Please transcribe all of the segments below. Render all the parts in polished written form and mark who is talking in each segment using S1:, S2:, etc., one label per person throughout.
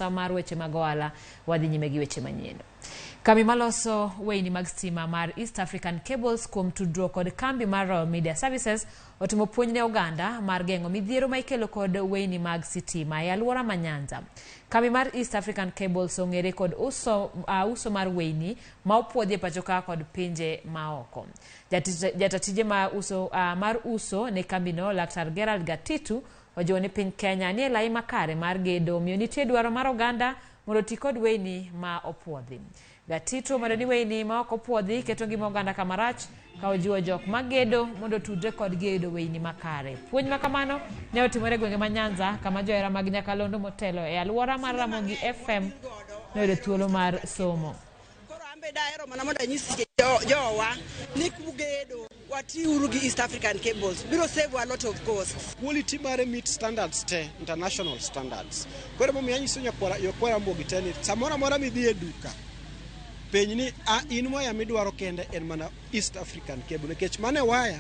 S1: sa mar weche mag ohala wadhi nyime gi weche manyien. Kambi maloso weyni mag stima mar East African Cables kuom tudruok kod kambi mar Media Services otimo puonj ne oganda mar geng'o midhiero ma ikelo kod weyni mag sitima e alwora ma Nyanza. Kambi mar East African Cables ong'ere kod uso mar weyni ma opuodhi e pacho ka kod pinje maoko. Jatatije mar uso ne kambino Laktar Gerald Gatitu ojiwo ni piny Kenya ni e lai makare mar gedo miyo nitie dwaro mar oganda mondo ti kod weyni ma opuodhi. Gatitu omedo ni weyni ma ok opuodhi keto ngima oganda kama rach ka ojiwo jok magedo mondo tudre kod gedo weyni makare. Puonj ma kamano ne otimore gwenge ma Nyanza kama johera mag nyakalondo motelo e alwora mar Ramogi FM noyudo thuolo mar somo.
S2: Daero mana mondo anyisi jowa ni kugedo watiuru gi East African Cables biro save a lot of costs.
S3: Quality mare meet standards te international standards. Kore mo miyanyiso yokwara Ramogi teni samora mora midhi e duka penj ni in waya midwaro kende en mana East African Cable nikech mane waya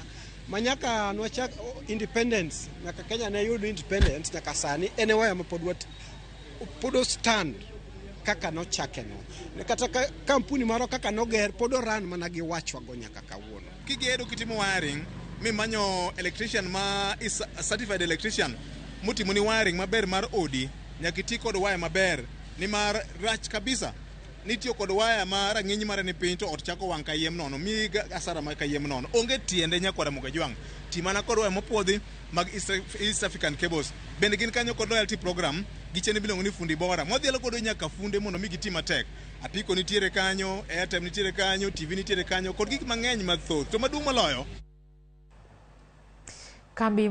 S3: manyaka nwachak independence nyaka Kenya ne yudo independence nyaka sani ene waya ma podo stand kaka no chakeno kata kampuni maro kaka no ger podo ran mana gi wachwa go nyaka kawuono.
S4: Kigedo kitimo wiring mi manyo electrician ma is a certified electrician mutimo ni wiring maber mar odi nyaka ti kod waya maber ni mar rach kabisa nitiyo kod waya ma rang'iny mare ni piny to ot chako wang' kayiem nono mi asara ma kayiem nono onge tiende nyakwara Ramogi jwang' ti mana kod waya mopuodhi mag East African Cables bende gin kanyo kod loyalty program gichene bilongo ni fundi bora modhielo kodo nyaka funde mondo mi giti matek. Apiko nitiere kanyo, airtime nitiere kanyo, TV nitiere kanyo kod gik mang'eny mathoth to maduong' moloyo
S1: kambi